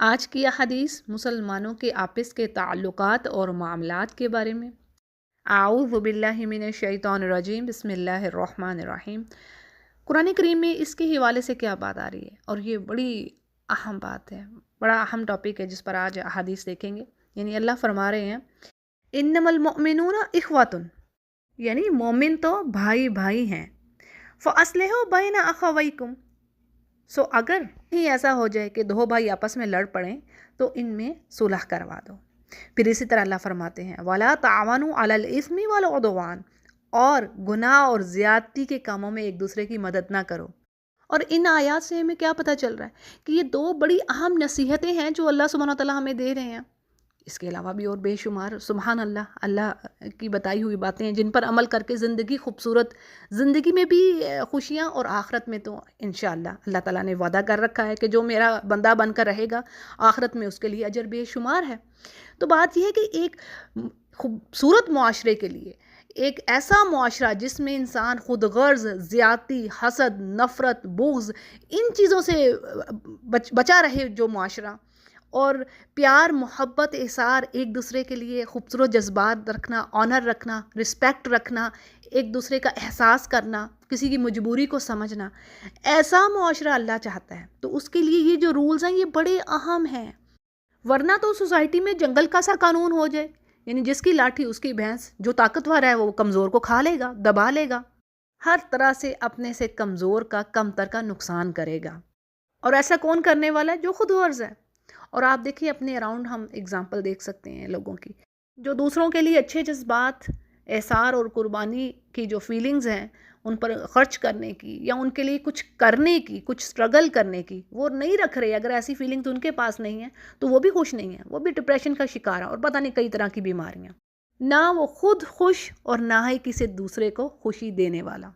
آج کی یہ حدیث مسلمانوں کے آپس کے تعلقات اور معاملات کے بارے میں۔ اعوذ باللہ من الشیطان الرجیم، بسم اللہ الرحمن الرحیم۔ قرآن کریم میں اس کے حوالے سے کیا بات آ رہی ہے، اور یہ بڑی اہم بات ہے، بڑا اہم ٹاپک ہے جس پر آج حدیث دیکھیں گے۔ یعنی اللہ فرما رہے ہیں انما المؤمنون اخوۃ، یعنی مومن تو بھائی بھائی ہیں۔ فاصلحوا بین اخویکم، سو اگر ہی ایسا ہو جائے کہ دو بھائی آپس میں لڑ پڑیں تو ان میں صلح کروا دو۔ پھر اسی طرح اللہ فرماتے ہیں وَلَا تَعَوَنُوا عَلَى الْإِثْمِ وَالْعُدْوَانِ، اور گناہ اور زیادتی کے کاموں میں ایک دوسرے کی مدد نہ کرو۔ اور ان آیات سے ہمیں کیا پتہ چل رہا ہے کہ یہ دو بڑی اہم نصیحتیں ہیں جو اللہ سبحانہ وتعالیٰ ہمیں دے رہے ہیں۔ اس کے علاوہ بھی اور بے شمار سبحان اللہ، اللہ کی بتائی ہوئی باتیں ہیں جن پر عمل کر کے زندگی خوبصورت، زندگی میں بھی خوشیاں، اور آخرت میں تو انشاءاللہ اللہ تعالیٰ نے وعدہ کر رکھا ہے کہ جو میرا بندہ بن کر رہے گا آخرت میں اس کے لیے اجر بے شمار ہے۔ تو بات یہ ہے کہ ایک خوبصورت معاشرے کے لیے، ایک ایسا معاشرہ جس میں انسان خود غرض، زیادتی، حسد، نفرت، بغض، ان چیزوں سے بچا رہے، جو معاشرہ، اور پیار، محبت، احسار، ایک دوسرے کے لیے خوبصورت جذبات رکھنا، آنر رکھنا، رسپیکٹ رکھنا، ایک دوسرے کا احساس کرنا، کسی کی مجبوری کو سمجھنا، ایسا معاشرہ اللہ چاہتا ہے۔ تو اس کے لیے یہ جو رولز ہیں یہ بڑے اہم ہیں، ورنہ تو سوسائٹی میں جنگل کا سا قانون ہو جائے، یعنی جس کی لاٹھی اس کی بھینس، جو طاقتور ہے وہ کمزور کو کھا لے گا، دبا لے گا، ہر طرح سے اپنے سے کمزور کا، کمتر کا نقصان کرے گا۔ اور ایسا کون کرنے والا ہے؟ جو خود غرض ہے۔ اور آپ دیکھیے اپنے اراؤنڈ ہم اگزامپل دیکھ سکتے ہیں لوگوں کی جو دوسروں کے لیے اچھے جذبات، احسار اور قربانی کی جو فیلنگز ہیں ان پر خرچ کرنے کی، یا ان کے لیے کچھ کرنے کی، کچھ سٹرگل کرنے کی وہ نہیں رکھ رہے۔ اگر ایسی فیلنگز ان کے پاس نہیں ہیں تو وہ بھی خوش نہیں ہیں، وہ بھی ڈپریشن کا شکار ہیں اور پتہ نہیں کئی طرح کی بیماریاں۔ نہ وہ خود خوش اور نہ ہی کسی دوسرے کو خوشی دینے والا۔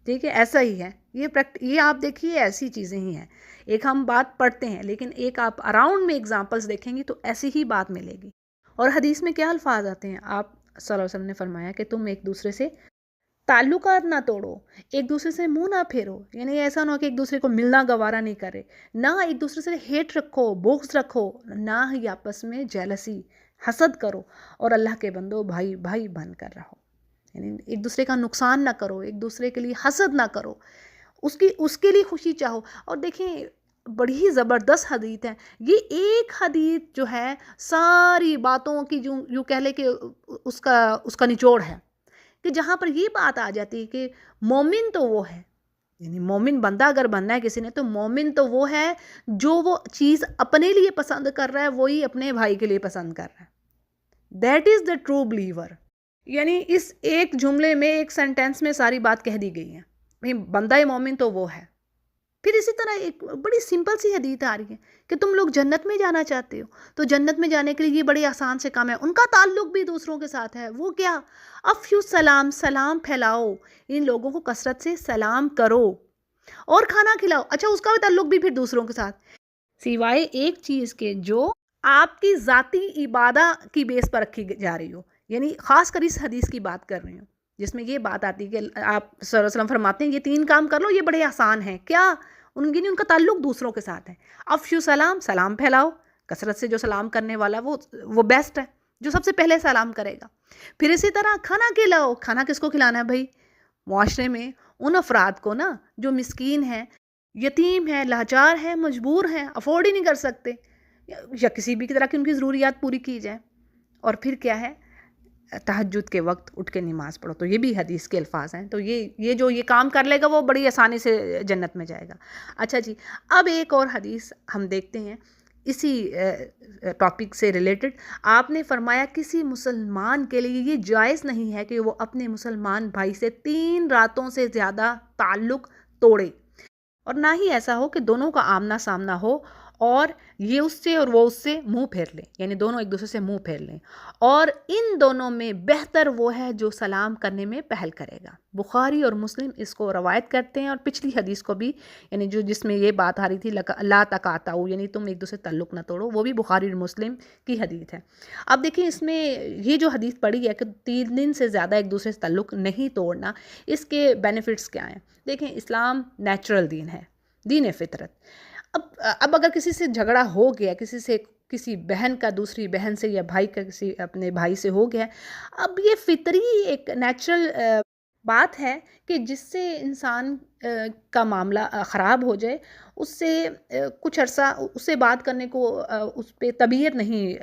ٹھیک ہے، ایسا ہی ہے یہ آپ دیکھیے ایسی چیزیں ہی ہیں۔ ایک ہم بات پڑھتے ہیں لیکن ایک آپ اراؤنڈ میں اگزامپلس دیکھیں گی تو ایسی ہی بات ملے گی۔ اور حدیث میں کیا الفاظ آتے ہیں؟ آپ صلی اللہ علیہ وسلم نے فرمایا کہ تم ایک دوسرے سے تعلقات نہ توڑو، ایک دوسرے سے منہ نہ پھیرو، یعنی ایسا نہ ہو کہ ایک دوسرے کو ملنا گوارا نہیں کرے، نہ ایک دوسرے سے ہیٹ رکھو، بغض رکھو، نہ ہی آپس میں جیلسی، حسد کرو، اور اللہ کے بندو بھائی بھائی بن کر رہو، یعنی ایک دوسرے کا نقصان نہ کرو، ایک دوسرے کے لیے حسد نہ کرو، اس کے لیے خوشی چاہو۔ اور دیکھیں بڑی ہی زبردست حدیث ہے یہ، ایک حدیث جو ہے ساری باتوں کی جو یوں کہہ لے کہ اس کا نچوڑ ہے، کہ جہاں پر یہ بات آ جاتی ہے کہ مومن تو وہ ہے، یعنی مومن بندہ اگر بننا ہے کسی نے تو مومن تو وہ ہے جو وہ چیز اپنے لیے پسند کر رہا ہے وہی اپنے بھائی کے لیے پسند کر رہا ہے، that is the true believer. یعنی اس ایک جملے میں، ایک سینٹینس میں ساری بات کہہ دی گئی ہے، بندہ مومن تو وہ ہے۔ پھر اسی طرح ایک بڑی سمپل سی حدیث آ رہی ہے کہ تم لوگ جنت میں جانا چاہتے ہو تو جنت میں جانے کے لیے یہ بڑے آسان سے کام ہے، ان کا تعلق بھی دوسروں کے ساتھ ہے۔ وہ کیا؟ افشو سلام، سلام پھیلاؤ، ان لوگوں کو کثرت سے سلام کرو اور کھانا کھلاؤ۔ اچھا، اس کا بھی تعلق بھی پھر دوسروں کے ساتھ، سوائے ایک چیز کے جو آپ کی ذاتی عبادت کی بیس پر رکھی جا رہی ہو، یعنی خاص کر اس حدیث کی بات کر رہی ہوں جس میں یہ بات آتی ہے کہ آپ صلی اللہ علیہ وسلم فرماتے ہیں یہ 3 کام کر لو، یہ بڑے آسان ہیں۔ کیا؟ ان کا تعلق دوسروں کے ساتھ ہے۔ افشو سلام، سلام پھیلاؤ، کثرت سے جو سلام کرنے والا وہ بیسٹ ہے، جو سب سے پہلے سلام کرے گا۔ پھر اسی طرح کھانا کھلاؤ۔ کھانا کس کو کھلانا ہے بھائی؟ معاشرے میں ان افراد کو نا جو مسکین ہیں، یتیم ہیں، لاچار ہیں، مجبور ہیں، افورڈ ہی نہیں کر سکتے، یا کسی بھی طرح کی ان کی ضروریات پوری کی جائیں۔ اور پھر کیا ہے؟ تہجد کے وقت اٹھ کے نماز پڑھو۔ تو یہ بھی حدیث کے الفاظ ہیں۔ تو یہ جو یہ کام کر لے گا وہ بڑی آسانی سے جنت میں جائے گا۔ اچھا جی، اب ایک اور حدیث ہم دیکھتے ہیں اسی ٹاپک سے ریلیٹڈ۔ آپ نے فرمایا کسی مسلمان کے لیے یہ جائز نہیں ہے کہ وہ اپنے مسلمان بھائی سے 3 راتوں سے زیادہ تعلق توڑے، اور نہ ہی ایسا ہو کہ دونوں کا آمنا سامنا ہو اور یہ اس سے اور وہ اس سے منہ پھیر لیں، یعنی دونوں ایک دوسرے سے منہ پھیر لیں، اور ان دونوں میں بہتر وہ ہے جو سلام کرنے میں پہل کرے گا۔ بخاری اور مسلم اس کو روایت کرتے ہیں، اور پچھلی حدیث کو بھی، یعنی جس میں یہ بات آ رہی تھی لا تقاطعوا، یعنی تم ایک دوسرے تعلق نہ توڑو، وہ بھی بخاری اور مسلم کی حدیث ہے۔ اب دیکھیں اس میں یہ جو حدیث پڑھی ہے کہ 3 دن سے زیادہ ایک دوسرے سے تعلق نہیں توڑنا، اس کے بینیفٹس کیا ہیں؟ دیکھیں اسلام نیچرل دین ہے، دین فطرت۔ اب اگر کسی سے جھگڑا ہو گیا، کسی بہن کا دوسری بہن سے یا بھائی کا کسی اپنے بھائی سے ہو گیا، اب یہ فطری ایک نیچرل بات ہے کہ جس سے انسان کا معاملہ خراب ہو جائے، اس سے کچھ عرصہ اس سے بات کرنے کو اس پہ طبیعت نہیں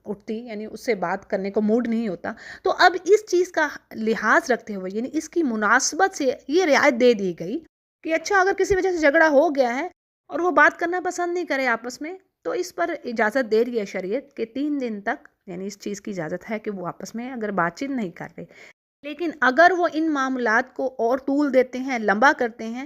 اٹھتی، یعنی اس سے بات کرنے کو موڈ نہیں ہوتا. تو اب اس چیز کا لحاظ رکھتے ہوئے، یعنی اس کی مناسبت سے یہ رعایت دے دی گئی کہ اچھا اگر کسی وجہ سے جھگڑا ہو گیا ہے اور وہ بات کرنا پسند نہیں کرے آپس میں، تو اس پر اجازت دے رہی ہے شریعت کہ 3 دن تک، یعنی اس چیز کی اجازت ہے کہ وہ آپس میں اگر بات چیت نہیں کر رہے. لیکن اگر وہ ان معاملات کو اور طول دیتے ہیں، لمبا کرتے ہیں،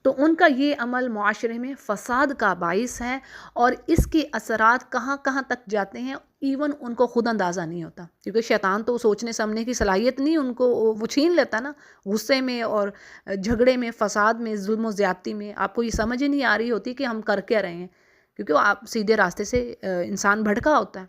تو ان کا یہ عمل معاشرے میں فساد کا باعث ہے، اور اس کے اثرات کہاں کہاں تک جاتے ہیں ایون ان کو خود اندازہ نہیں ہوتا، کیونکہ شیطان تو سوچنے سمجھنے کی صلاحیت نہیں ان کو، وہ چھین لیتا نا غصے میں اور جھگڑے میں، فساد میں، ظلم و زیادتی میں. آپ کو یہ سمجھ ہی نہیں آ رہی ہوتی کہ ہم کر کیا رہے ہیں، کیونکہ وہ آپ سیدھے راستے سے انسان بھٹکا ہوتا ہے.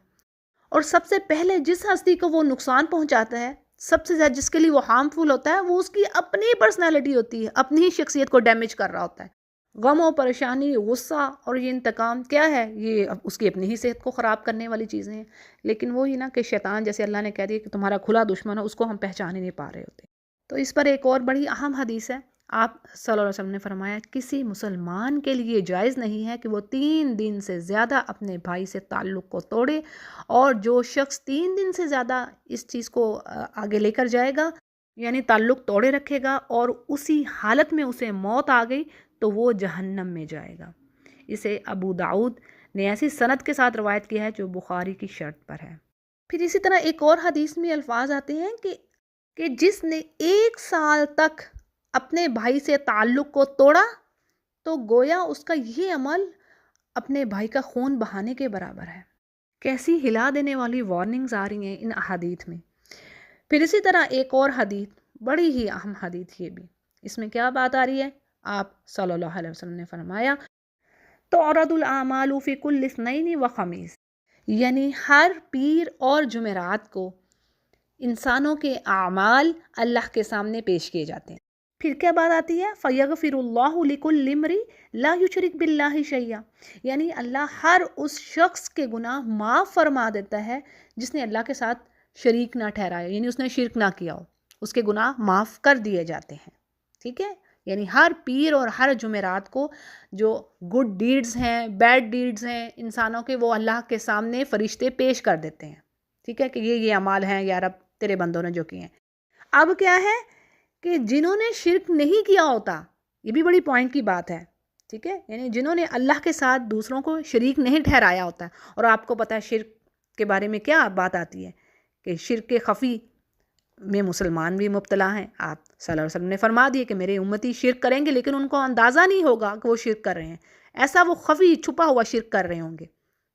اور سب سے پہلے جس ہستی کو وہ نقصان پہنچاتا ہے، سب سے زیادہ جس کے لیے وہ ہارمفل ہوتا ہے، وہ اس کی اپنی پرسنالٹی ہوتی ہے، اپنی ہی شخصیت کو ڈیمیج کر رہا ہوتا ہے. غم و پریشانی، غصہ اور یہ انتقام کیا ہے؟ یہ اس کی اپنی ہی صحت کو خراب کرنے والی چیزیں ہیں. لیکن وہی نا کہ شیطان، جیسے اللہ نے کہہ دیا کہ تمہارا کھلا دشمن ہے، اس کو ہم پہچان ہی نہیں پا رہے ہوتے. تو اس پر ایک اور بڑی اہم حدیث ہے. آپ صلی اللہ علیہ وسلم نے فرمایا کسی مسلمان کے لیے جائز نہیں ہے کہ وہ 3 دن سے زیادہ اپنے بھائی سے تعلق کو توڑے، اور جو شخص 3 دن سے زیادہ اس چیز کو آگے لے کر جائے گا، یعنی تعلق توڑے رکھے گا اور اسی حالت میں اسے موت آ گئی، تو وہ جہنم میں جائے گا. اسے ابو داؤد نے ایسی سند کے ساتھ روایت کیا ہے جو بخاری کی شرط پر ہے. پھر اسی طرح ایک اور حدیث میں الفاظ آتے ہیں کہ جس نے 1 سال تک اپنے بھائی سے تعلق کو توڑا، تو گویا اس کا یہ عمل اپنے بھائی کا خون بہانے کے برابر ہے. کیسی ہلا دینے والی وارننگز آ رہی ہیں ان احادیث میں. پھر اسی طرح ایک اور حدیث، بڑی ہی اہم حدیث یہ بھی، اس میں کیا بات آ رہی ہے؟ آپ صلی اللہ علیہ وسلم نے فرمایا تعرض الاعمال فی کل اثنین و خمیس، یعنی ہر پیر اور جمعرات کو انسانوں کے اعمال اللہ کے سامنے پیش کیے جاتے ہیں. پھر کیا بات آتی ہے؟ فَيَغْفِرُ اللَّهُ لِكُلِّ امْرِئٍ لَا يُشْرِكُ بِاللَّهِ شَيْئًا، یعنی اللہ ہر اس شخص کے گناہ معاف فرما دیتا ہے جس نے اللہ کے ساتھ شریک نہ ٹھہرایا، یعنی اس نے شرک نہ کیا ہو، اس کے گناہ معاف کر دیے جاتے ہیں. ٹھیک ہے، یعنی ہر پیر اور ہر جمعرات کو جو گڈ ڈیڈز ہیں، بیڈ ڈیڈز ہیں انسانوں کے، وہ اللہ کے سامنے فرشتے پیش کر دیتے ہیں. ٹھیک ہے، کہ یہ اعمال ہیں یا رب تیرے بندوں نے جو کیے ہیں. اب کیا ہے کہ جنہوں نے شرک نہیں کیا ہوتا، یہ بھی بڑی پوائنٹ کی بات ہے. ٹھیک ہے، یعنی جنہوں نے اللہ کے ساتھ دوسروں کو شریک نہیں ٹھہرایا ہوتا. اور آپ کو پتہ ہے شرک کے بارے میں کیا بات آتی ہے کہ شرک خفی میں مسلمان بھی مبتلا ہیں. آپ صلی اللہ علیہ وسلم نے فرما دیے کہ میرے امتی شرک کریں گے لیکن ان کو اندازہ نہیں ہوگا کہ وہ شرک کر رہے ہیں. ایسا وہ خفی چھپا ہوا شرک کر رہے ہوں گے.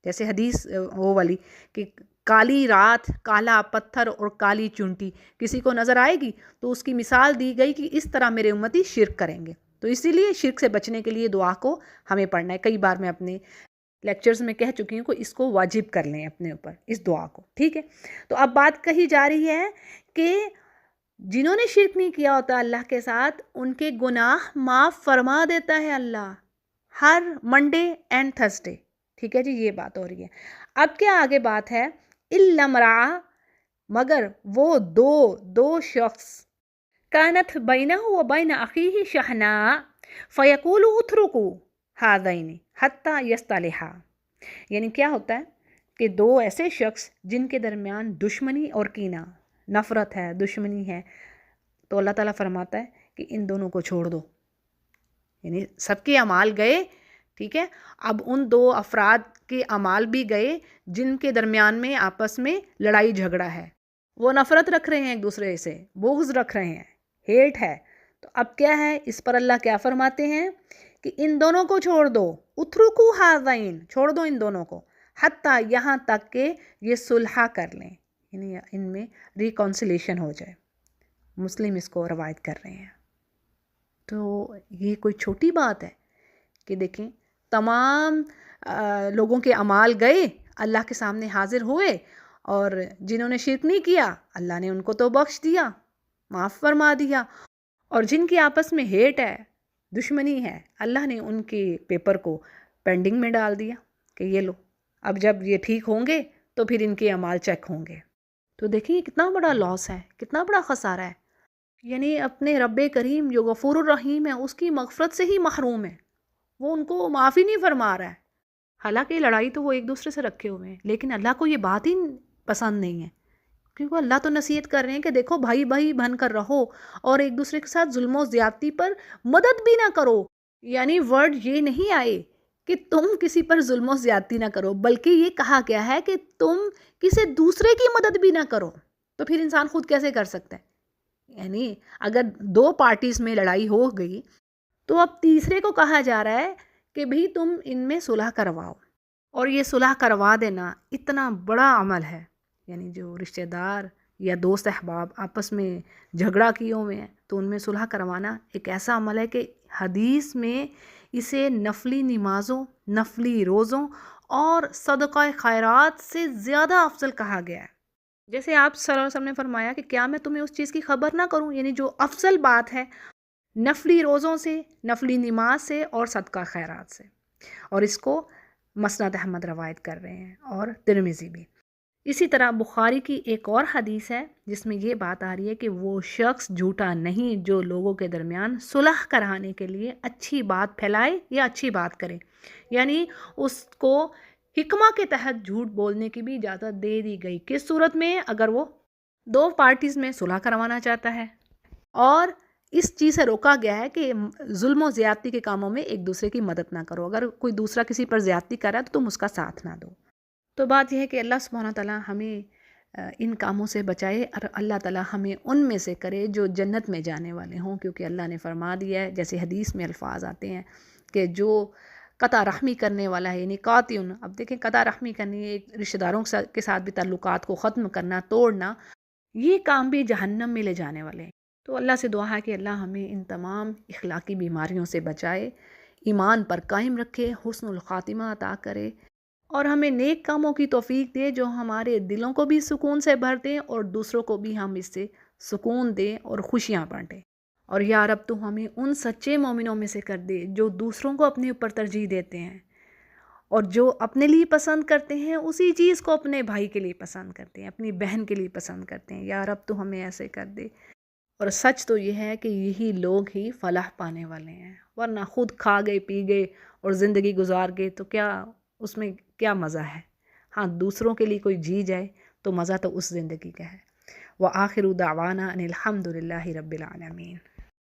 جیسے حدیث وہ والی کہ کالی رات، کالا پتھر اور کالی چونٹی کسی کو نظر آئے گی تو اس کی مثال دی گئی کہ اس طرح میرے امتی شرک کریں گے. تو اسی لیے شرک سے بچنے کے لیے دعا کو ہمیں پڑھنا ہے. کئی بار میں اپنے لیکچرز میں کہہ چکی ہوں کہ اس کو واجب کر لیں اپنے اوپر، اس دعا کو. ٹھیک ہے، تو اب بات کہی جا رہی ہے کہ جنہوں نے شرک نہیں کیا ہوتا اللہ کے ساتھ، ان کے گناہ معاف فرما دیتا ہے اللہ ہر منڈے اینڈ تھرسڈے. ٹھیک ہے جی، یہ بات ہو رہی ہے. اب کیا آگے بات ہے؟ الا امرأ، مگر وہ دو شخص، کانت بینہ و بین اخیہ شحناء فیقول اترکوا ہذین حتی یصطلحا. یعنی کیا ہوتا ہے کہ 2 ایسے شخص جن کے درمیان دشمنی اور کینہ، نفرت ہے، دشمنی ہے، تو اللہ تعالیٰ فرماتا ہے کہ ان دونوں کو چھوڑ دو. یعنی سب کے اعمال گئے. ٹھیک ہے، اب ان 2 افراد کے اعمال بھی گئے جن کے درمیان میں آپس میں لڑائی جھگڑا ہے، وہ نفرت رکھ رہے ہیں ایک دوسرے سے، بغض رکھ رہے ہیں، ہیٹ ہے. تو اب کیا ہے، اس پر اللہ کیا فرماتے ہیں کہ ان دونوں کو چھوڑ دو. اترکوا ہذین، چھوڑ دو ان دونوں کو، حتیٰ یہاں تک کہ یہ صلح کر لیں، یعنی ان میں ریکونسلیشن ہو جائے. مسلم اس کو روایت کر رہے ہیں. تو یہ کوئی چھوٹی بات ہے کہ دیکھیں تمام لوگوں کے اعمال گئے، اللہ کے سامنے حاضر ہوئے، اور جنہوں نے شرک نہیں کیا اللہ نے ان کو تو بخش دیا، معاف فرما دیا. اور جن کی آپس میں ہیٹ ہے، دشمنی ہے، اللہ نے ان کے پیپر کو پینڈنگ میں ڈال دیا کہ یہ لو، اب جب یہ ٹھیک ہوں گے تو پھر ان کے اعمال چیک ہوں گے۔ تو دیکھیں کتنا بڑا لاس ہے، کتنا بڑا خسارہ ہے۔ یعنی اپنے رب کریم جو غفور الرحیم ہے اس کی مغفرت سے ہی محروم ہے، وہ ان کو معافی نہیں فرما رہا ہے۔ حالانکہ لڑائی تو وہ ایک دوسرے سے رکھے ہوئے ہیں، لیکن اللہ کو یہ بات ہی پسند نہیں ہے، کیونکہ اللہ تو نصیحت کر رہے ہیں کہ دیکھو بھائی بھائی بن کر رہو اور ایک دوسرے کے ساتھ ظلم و زیادتی پر مدد بھی نہ کرو۔ یعنی ورڈ یہ نہیں آئے کہ تم کسی پر ظلم و زیادتی نہ کرو، بلکہ یہ کہا گیا ہے کہ تم کسی دوسرے کی مدد بھی نہ کرو۔ تو پھر انسان خود کیسے کر سکتا ہے؟ یعنی اگر دو پارٹیز میں لڑائی ہو گئی تو اب تیسرے کو کہا جا رہا ہے کہ بھئی تم ان میں صلح کرواؤ، اور یہ صلح کروا دینا اتنا بڑا عمل ہے۔ یعنی جو رشتہ دار یا دوست احباب آپس میں جھگڑا کیے ہوئے ہیں تو ان میں صلح کروانا ایک ایسا عمل ہے کہ حدیث میں اسے نفلی نمازوں، نفلی روزوں اور صدقہ خیرات سے زیادہ افضل کہا گیا ہے۔ جیسے آپ صلی اللہ علیہ وسلم نے فرمایا کہ کیا میں تمہیں اس چیز کی خبر نہ کروں، یعنی جو افضل بات ہے نفلی روزوں سے، نفلی نماز سے اور صدقہ خیرات سے۔ اور اس کو مسند احمد روایت کر رہے ہیں اور ترمذی بھی۔ اسی طرح بخاری کی ایک اور حدیث ہے جس میں یہ بات آ رہی ہے کہ وہ شخص جھوٹا نہیں جو لوگوں کے درمیان صلح کرانے کے لیے اچھی بات پھیلائے یا اچھی بات کرے۔ یعنی اس کو حکمہ کے تحت جھوٹ بولنے کی بھی اجازت دے دی گئی، کس صورت میں؟ اگر وہ دو پارٹیز میں صلح کروانا چاہتا ہے، اور اس چیز سے روکا گیا ہے کہ ظلم و زیادتی کے کاموں میں ایک دوسرے کی مدد نہ کرو، اگر کوئی دوسرا کسی پر زیادتی کر رہا ہے تو تم اس کا ساتھ نہ دو۔ تو بات یہ ہے کہ اللہ سبحانہ تعالیٰ ہمیں ان کاموں سے بچائے اور اللہ تعالیٰ ہمیں ان میں سے کرے جو جنت میں جانے والے ہوں، کیونکہ اللہ نے فرما دیا ہے، جیسے حدیث میں الفاظ آتے ہیں کہ جو قطع رحمی کرنے والا ہے، یعنی قاطعن، اب دیکھیں قطع رحمی کرنی، ایک رشتہ داروں کے ساتھ بھی تعلقات کو ختم کرنا، توڑنا، یہ کام بھی جہنم میں لے جانے والے ہیں۔ تو اللہ سے دعا ہے کہ اللہ ہمیں ان تمام اخلاقی بیماریوں سے بچائے، ایمان پر قائم رکھے، حسن الخاتمہ عطا کرے، اور ہمیں نیک کاموں کی توفیق دے جو ہمارے دلوں کو بھی سکون سے بھر دیں اور دوسروں کو بھی ہم اس سے سکون دیں اور خوشیاں بانٹیں۔ اور یا رب تو ہمیں ان سچے مومنوں میں سے کر دے جو دوسروں کو اپنے اوپر ترجیح دیتے ہیں، اور جو اپنے لیے پسند کرتے ہیں اسی چیز کو اپنے بھائی کے لیے پسند کرتے ہیں، اپنی بہن کے لیے پسند کرتے ہیں۔ یا رب تو ہمیں ایسے کر دے۔ اور سچ تو یہ ہے کہ یہی لوگ ہی فلاح پانے والے ہیں، ورنہ خود کھا گئے پی گئے اور زندگی گزار گئے تو کیا اس میں کیا مزہ ہے؟ ہاں دوسروں کے لیے کوئی جی جائے تو مزہ تو اس زندگی کا ہے۔ وآخر دعوانا ان الحمد للہ رب العالمین۔